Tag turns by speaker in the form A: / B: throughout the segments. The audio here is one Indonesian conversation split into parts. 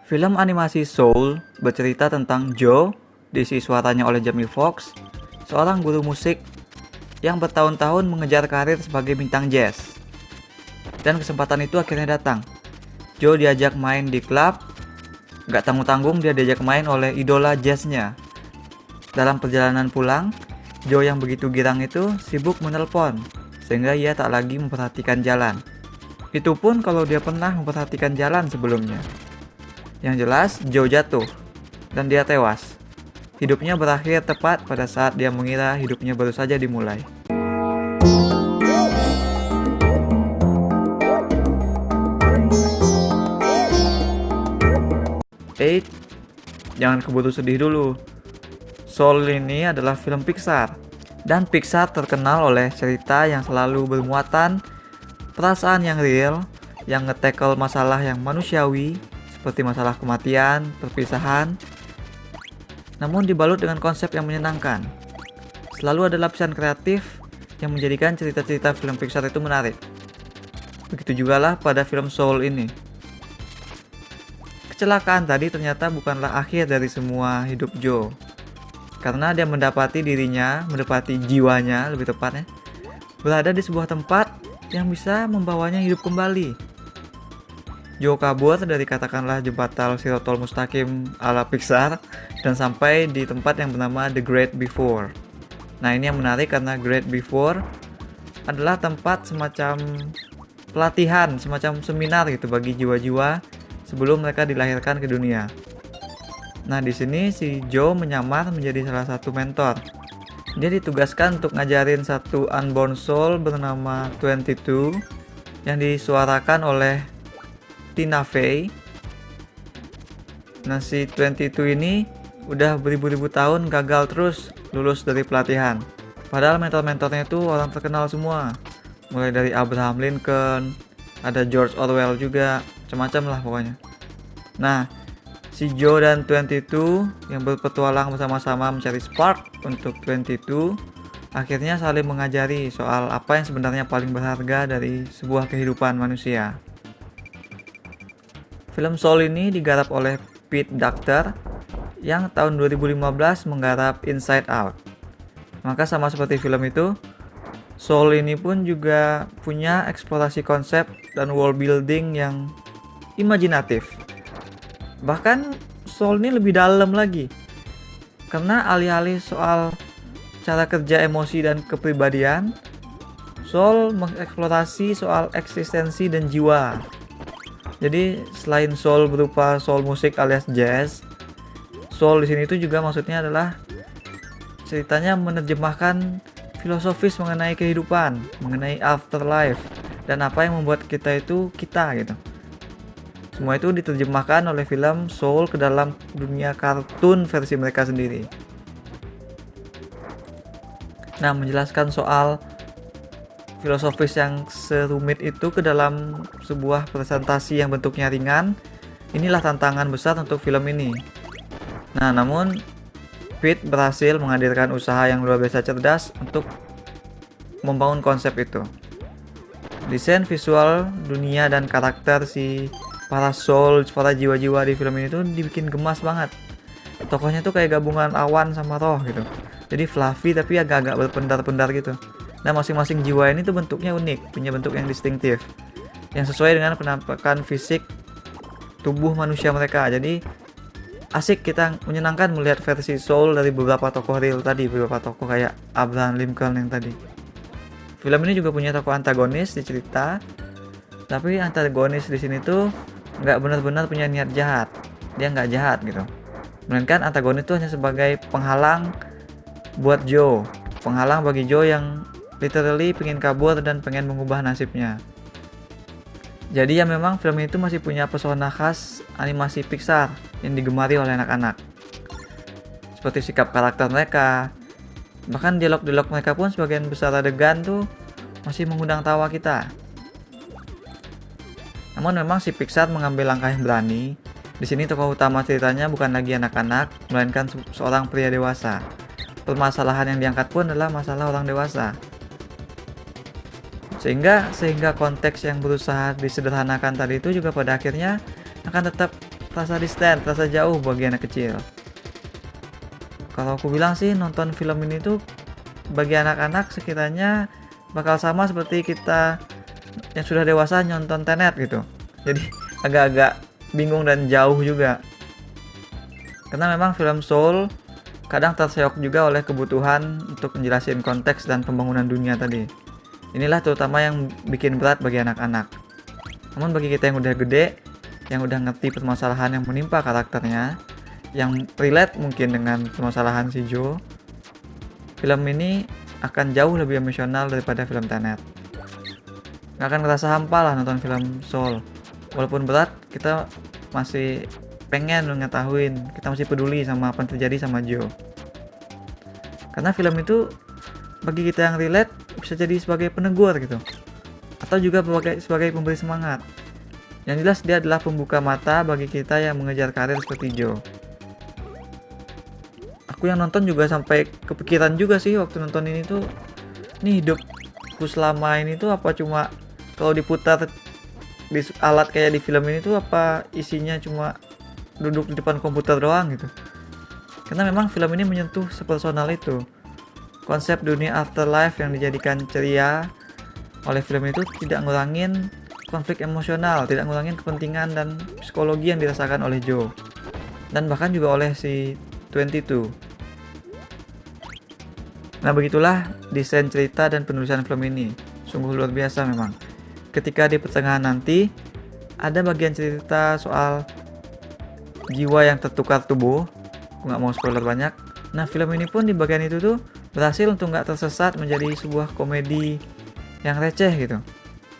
A: Film animasi Soul bercerita tentang Joe, diisi suaranya oleh Jamie Foxx, seorang guru musik yang bertahun-tahun mengejar karir sebagai bintang jazz. Dan kesempatan itu akhirnya datang. Joe diajak main di klub, gak tanggung-tanggung dia diajak main oleh idola jazznya. Dalam perjalanan pulang, Joe yang begitu girang itu sibuk menelpon, sehingga ia tak lagi memperhatikan jalan. Itu pun kalau dia pernah memperhatikan jalan sebelumnya. Yang jelas, Joe jatuh, dan dia tewas. Hidupnya berakhir tepat pada saat dia mengira hidupnya baru saja dimulai. Jangan keburu sedih dulu. Soul ini adalah film Pixar, dan Pixar terkenal oleh cerita yang selalu bermuatan perasaan yang real, yang nge-tackle masalah yang manusiawi, seperti masalah kematian, perpisahan, namun dibalut dengan konsep yang menyenangkan. Selalu ada lapisan kreatif yang menjadikan cerita-cerita film Pixar itu menarik. Begitu juga lah pada film Soul ini. Kecelakaan tadi ternyata bukanlah akhir dari semua hidup Joe, karena dia mendapati jiwanya lebih tepatnya, berada di sebuah tempat yang bisa membawanya hidup kembali. Joe kabur dari katakanlah jembatan Sirotol Mustaqim ala Pixar dan sampai di tempat yang bernama The Great Before. Nah, ini yang menarik karena Great Before adalah tempat semacam pelatihan, semacam seminar gitu bagi jiwa-jiwa sebelum mereka dilahirkan ke dunia. Nah, di sini si Joe menyamar menjadi salah satu mentor. Dia ditugaskan untuk ngajarin satu unborn soul bernama 22 yang disuarakan oleh Tina Fey. Nah, si 22 ini udah beribu-ribu tahun gagal terus lulus dari pelatihan. Padahal mentor-mentornya itu orang terkenal semua. Mulai dari Abraham Lincoln, ada George Orwell juga, macam-macam lah pokoknya. Nah, si Joe dan 22 yang berpetualang bersama-sama mencari spark untuk 22 akhirnya saling mengajari soal apa yang sebenarnya paling berharga dari sebuah kehidupan manusia. Film Soul ini digarap oleh Pete Docter yang tahun 2015 menggarap Inside Out. Maka sama seperti film itu, Soul ini pun juga punya eksplorasi konsep dan world building yang imajinatif. Bahkan Soul ini lebih dalam lagi, karena alih-alih soal cara kerja emosi dan kepribadian, Soul mengeksplorasi soal eksistensi dan jiwa. Jadi selain soul berupa soul musik alias jazz, soul di sini itu juga maksudnya adalah ceritanya menerjemahkan filosofis mengenai kehidupan, mengenai afterlife, dan apa yang membuat kita itu kita gitu. Semua itu diterjemahkan oleh film Soul ke dalam dunia kartun versi mereka sendiri. Nah, menjelaskan soal filosofis yang serumit itu ke dalam sebuah presentasi yang bentuknya ringan, inilah tantangan besar untuk film ini. Nah, namun Pete berhasil menghadirkan usaha yang luar biasa cerdas untuk membangun konsep itu. Desain visual, dunia, dan karakter si para soul, para jiwa-jiwa di film ini tuh dibikin gemas banget. Tokohnya tuh kayak gabungan awan sama roh gitu. Jadi fluffy tapi agak-agak berpendar-pendar gitu. Nah, masing-masing jiwa ini tuh bentuknya unik, punya bentuk yang distintif, yang sesuai dengan penampakan fisik tubuh manusia mereka. Jadi asik, kita menyenangkan melihat versi Soul dari beberapa tokoh real tadi, beberapa tokoh kayak Abraham Lincoln yang tadi. Film ini juga punya tokoh antagonis di cerita, tapi antagonis di sini tuh nggak benar-benar punya niat jahat, dia nggak jahat gitu. Melainkan antagonis itu hanya sebagai penghalang buat Joe, penghalang bagi Joe yang literally pengen kabur dan pengen mengubah nasibnya. Jadi ya memang film itu masih punya pesona khas animasi Pixar yang digemari oleh anak-anak. Seperti sikap karakter mereka, bahkan dialog-dialog mereka pun sebagian besar adegan tuh masih mengundang tawa kita. Namun memang si Pixar mengambil langkah yang berani. Di sini tokoh utama ceritanya bukan lagi anak-anak, melainkan seorang pria dewasa. Permasalahan yang diangkat pun adalah masalah orang dewasa. Sehingga konteks yang berusaha disederhanakan tadi itu juga pada akhirnya akan tetap terasa distant, terasa jauh bagi anak kecil. Kalau aku bilang sih nonton film ini tuh bagi anak-anak sekiranya bakal sama seperti kita yang sudah dewasa nonton Tenet gitu. Jadi agak-agak bingung dan jauh juga. Karena memang film Soul kadang terseok juga oleh kebutuhan untuk menjelasin konteks dan pembangunan dunia tadi. Inilah terutama yang bikin berat bagi anak-anak. Namun bagi kita yang udah gede, yang udah ngerti permasalahan yang menimpa karakternya, yang relate mungkin dengan permasalahan si Joe, film ini akan jauh lebih emosional daripada film Tenet. Gak akan ngerasa hampa lah nonton film Soul. Walaupun berat, kita masih pengen mengetahuin, kita masih peduli sama apa yang terjadi sama Joe. Karena film itu bagi kita yang relate bisa jadi sebagai penegur gitu, atau juga sebagai pemberi semangat. Yang jelas dia adalah pembuka mata bagi kita yang mengejar karir seperti Joe. Aku yang nonton juga sampai kepikiran juga sih waktu nonton ini tuh, nih hidupku selama ini tuh apa cuma kalau diputar di alat kayak di film ini tuh apa isinya cuma duduk di depan komputer doang gitu. Karena memang film ini menyentuh sepersonal itu. Konsep dunia afterlife yang dijadikan ceria oleh film itu tidak ngurangin konflik emosional, tidak ngurangin kepentingan dan psikologi yang dirasakan oleh Joe. Dan bahkan juga oleh si 22. Nah begitulah desain cerita dan penulisan film ini. Sungguh luar biasa memang. Ketika di pertengahan nanti, ada bagian cerita soal jiwa yang tertukar tubuh. Aku nggak mau spoiler banyak. Nah film ini pun di bagian itu tuh berhasil untuk nggak tersesat menjadi sebuah komedi yang receh gitu,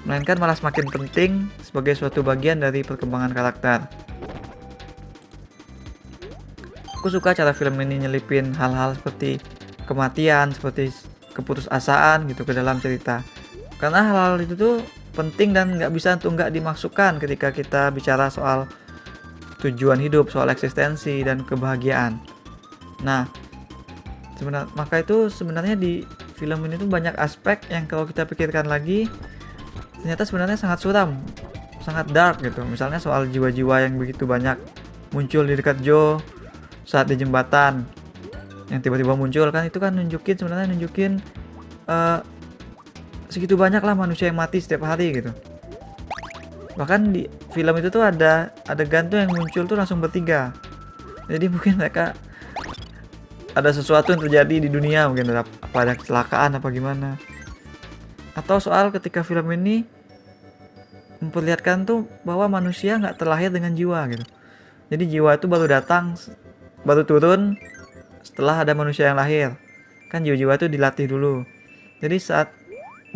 A: melainkan malah semakin penting sebagai suatu bagian dari perkembangan karakter. Aku suka cara film ini nyelipin hal-hal seperti kematian, seperti keputusasaan gitu ke dalam cerita. Karena hal-hal itu tuh penting dan nggak bisa untuk nggak dimasukkan ketika kita bicara soal tujuan hidup, soal eksistensi dan kebahagiaan. Nah, maka itu sebenarnya di film ini tuh banyak aspek yang kalau kita pikirkan lagi ternyata sebenarnya sangat suram, sangat dark gitu. Misalnya soal jiwa-jiwa yang begitu banyak muncul di dekat Joe saat di jembatan, yang tiba-tiba muncul kan, itu kan nunjukin segitu banyak lah manusia yang mati setiap hari gitu. Bahkan di film itu tuh ada adegan tuh yang muncul tuh langsung bertiga. Jadi mungkin mereka ada sesuatu yang terjadi di dunia, mungkin apa ada kecelakaan apa gimana. Atau soal ketika film ini memperlihatkan tuh bahwa manusia nggak terlahir dengan jiwa gitu. Jadi jiwa itu baru turun setelah ada manusia yang lahir. Kan jiwa-jiwa itu dilatih dulu. Jadi saat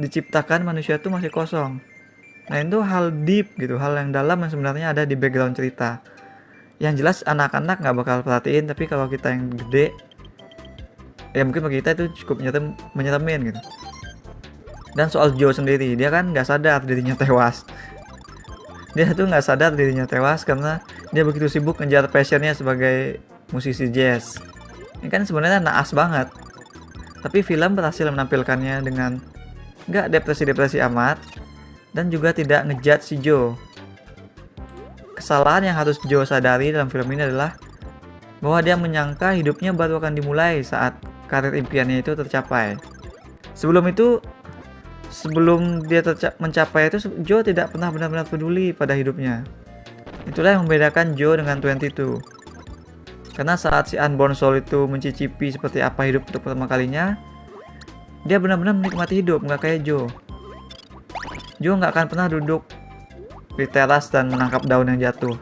A: diciptakan manusia itu masih kosong. Nah itu hal deep gitu, hal yang dalam yang sebenarnya ada di background cerita. Yang jelas anak-anak nggak bakal perhatiin, tapi kalau kita yang gede, ya mungkin bagi kita itu cukup menyeremin gitu. Dan soal Joe sendiri, dia kan nggak sadar dirinya tewas. Dia tuh nggak sadar dirinya tewas karena dia begitu sibuk ngejar passionnya sebagai musisi jazz. Ini kan sebenarnya naas banget. Tapi film berhasil menampilkannya dengan nggak depresi-depresi amat dan juga tidak ngejudge si Joe. Kesalahan yang harus Joe sadari dalam film ini adalah bahwa dia menyangka hidupnya baru akan dimulai saat karir impiannya itu tercapai. Sebelum dia mencapai itu, Joe tidak pernah benar-benar peduli pada hidupnya. Itulah yang membedakan Joe dengan 22. Karena saat si Unborn Soul itu mencicipi seperti apa hidup untuk pertama kalinya, dia benar-benar menikmati hidup, nggak kayak Joe. Joe nggak akan pernah duduk di teras dan menangkap daun yang jatuh.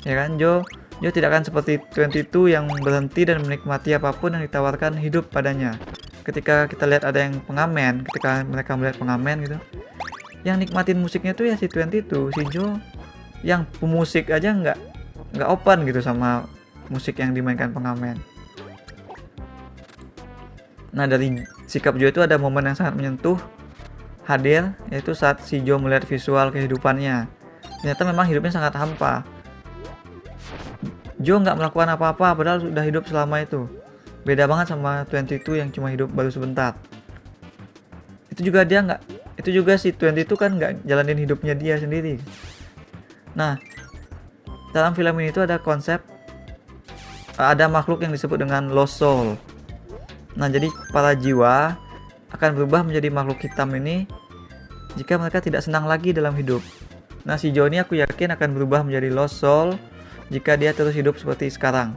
A: Ya kan, Joe tidak akan seperti 22 yang berhenti dan menikmati apapun yang ditawarkan hidup padanya. Ketika kita lihat ada yang pengamen, ketika mereka melihat pengamen gitu, yang nikmatin musiknya tuh ya si 22, si Joe yang pemusik aja nggak open gitu sama musik yang dimainkan pengamen. Nah dari sikap Joe itu ada momen yang sangat menyentuh hadir, yaitu saat si Joe melihat visual kehidupannya. Ternyata memang hidupnya sangat hampa. Joe nggak melakukan apa-apa padahal sudah hidup selama itu. Beda banget sama 22 yang cuma hidup baru sebentar. Itu juga si 22 kan nggak jalanin hidupnya dia sendiri. Nah, Dalam film ini tuh ada konsep, ada makhluk yang disebut dengan lost soul. Nah, jadi para jiwa akan berubah menjadi makhluk hitam ini jika mereka tidak senang lagi dalam hidup. Nah, si Joe ini aku yakin akan berubah menjadi lost soul jika dia terus hidup seperti sekarang.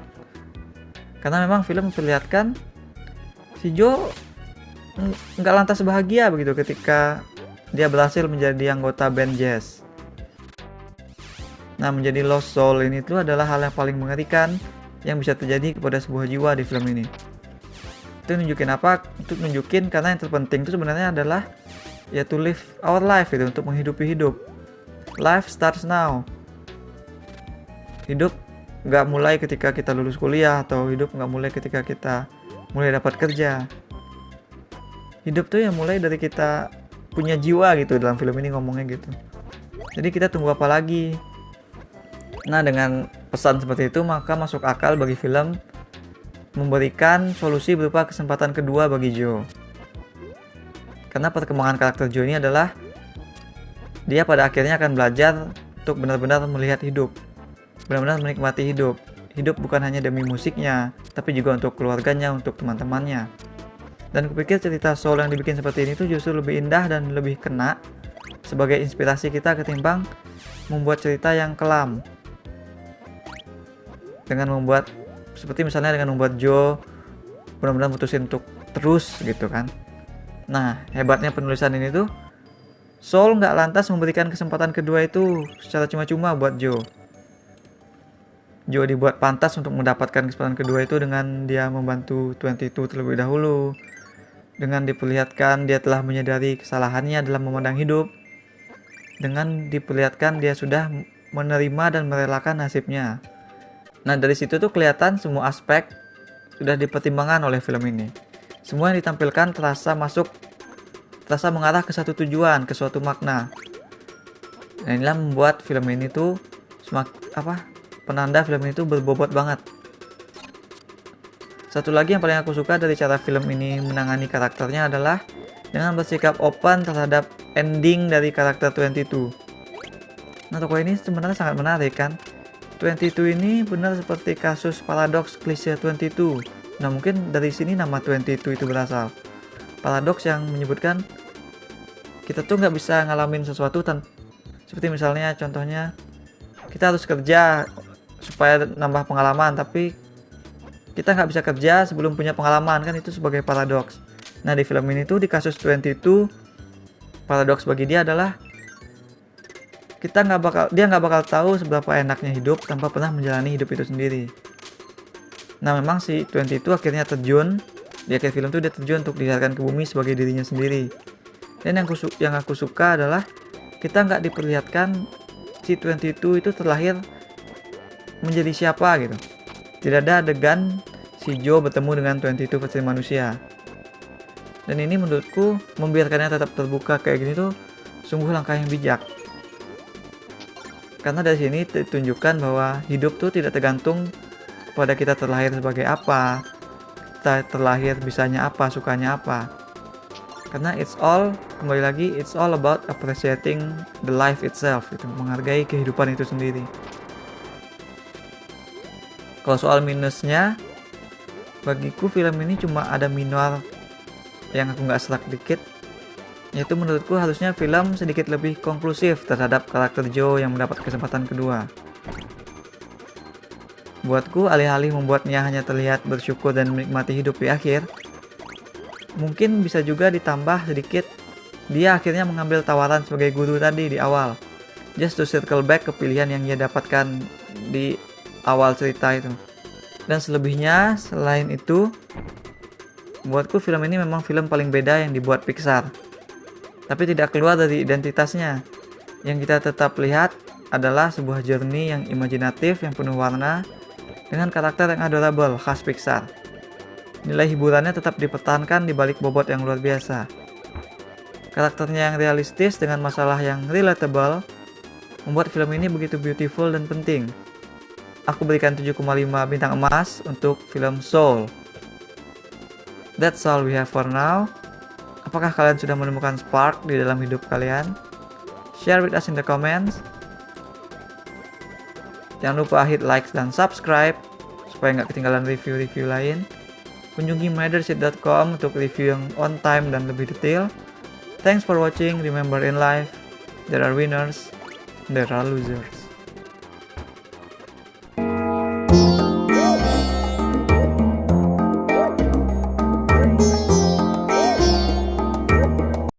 A: Karena memang film memperlihatkan si Joe nggak lantas bahagia begitu ketika dia berhasil menjadi anggota band jazz. Nah, menjadi lost soul ini tuh adalah hal yang paling mengerikan yang bisa terjadi kepada sebuah jiwa di film ini. Itu nunjukin apa? Untuk nunjukin karena yang terpenting itu sebenarnya adalah ya to live our life gitu, untuk menghidupi hidup. Life starts now. Hidup nggak mulai ketika kita lulus kuliah, atau hidup nggak mulai ketika kita mulai dapat kerja. Hidup tuh yang mulai dari kita punya jiwa gitu, dalam film ini ngomongnya gitu. Jadi kita tunggu apa lagi? Nah, dengan pesan seperti itu maka masuk akal bagi film memberikan solusi berupa kesempatan kedua bagi Joe. Karena perkembangan karakter Joe ini adalah dia pada akhirnya akan belajar untuk benar-benar melihat hidup, benar-benar menikmati hidup. Hidup bukan hanya demi musiknya, tapi juga untuk keluarganya, untuk teman-temannya. Dan kupikir cerita soul yang dibikin seperti ini tuh justru lebih indah dan lebih kena sebagai inspirasi kita ketimbang membuat cerita yang kelam. Dengan membuat seperti misalnya dengan membuat Joe benar-benar mutusin untuk terus gitu kan. Nah, hebatnya penulisan ini tuh Soul nggak lantas memberikan kesempatan kedua itu secara cuma-cuma buat Joe. Joe dibuat pantas untuk mendapatkan kesempatan kedua itu dengan dia membantu 22 terlebih dahulu, dengan diperlihatkan dia telah menyadari kesalahannya dalam memandang hidup, dengan diperlihatkan dia sudah menerima dan merelakan nasibnya. Nah, dari situ tuh kelihatan semua aspek sudah dipertimbangkan oleh film ini. Semua yang ditampilkan terasa mengarah ke satu tujuan, ke suatu makna. Nah, inilah membuat film ini tuh penanda film ini tuh berbobot banget. Satu lagi yang paling aku suka dari cara film ini menangani karakternya adalah dengan bersikap open terhadap ending dari karakter 22. Nah, tokoh ini sebenarnya sangat menarik kan. 22 ini benar seperti kasus paradoks klise 22. Nah, mungkin dari sini nama 22 itu berasal. Paradoks yang menyebutkan kita tuh nggak bisa ngalamin sesuatu seperti misalnya contohnya kita harus kerja supaya nambah pengalaman, tapi kita nggak bisa kerja sebelum punya pengalaman, kan itu sebagai paradoks. Nah, di film ini tuh di kasus 22 paradoks bagi dia adalah dia nggak bakal tahu seberapa enaknya hidup tanpa pernah menjalani hidup itu sendiri. Nah, memang si 22 akhirnya terjun di akhir film tuh, dia terjun untuk dilihatkan ke bumi sebagai dirinya sendiri. Dan yang aku suka adalah kita nggak diperlihatkan si 22 itu terlahir menjadi siapa gitu. Tidak ada adegan si Joe bertemu dengan 22 versi manusia. Dan ini menurutku membiarkannya tetap terbuka kayak gini tuh sungguh langkah yang bijak. Karena dari sini ditunjukkan bahwa hidup tuh tidak tergantung kepada kita terlahir sebagai apa, kita terlahir bisanya apa, sukanya apa. Karena it's all about appreciating the life itself, gitu, menghargai kehidupan itu sendiri. Kalau soal minusnya, bagiku film ini cuma ada minor yang aku nggak serak dikit, yaitu menurutku harusnya film sedikit lebih konklusif terhadap karakter Joe yang mendapat kesempatan kedua. Buatku, alih-alih membuatnya hanya terlihat bersyukur dan menikmati hidup di akhir, mungkin bisa juga ditambah sedikit dia akhirnya mengambil tawaran sebagai guru tadi di awal, just to circle back ke pilihan yang ia dapatkan di awal cerita itu. Dan selebihnya, selain itu, buatku film ini memang film paling beda yang dibuat Pixar, tapi tidak keluar dari identitasnya. Yang kita tetap lihat adalah sebuah journey yang imajinatif, yang penuh warna, dengan karakter yang adorable khas Pixar. Nilai hiburannya tetap dipertahankan di balik bobot yang luar biasa. Karakternya yang realistis dengan masalah yang relatable membuat film ini begitu beautiful dan penting. Aku berikan 7,5 bintang emas untuk film Soul. That's all we have for now. Apakah kalian sudah menemukan spark di dalam hidup kalian? Share with us in the comments. Jangan lupa hit like dan subscribe supaya nggak ketinggalan review-review lain. Kunjungi mydershit.com untuk review yang on time dan lebih detail. Thanks for watching. Remember, in life there are winners, there are losers.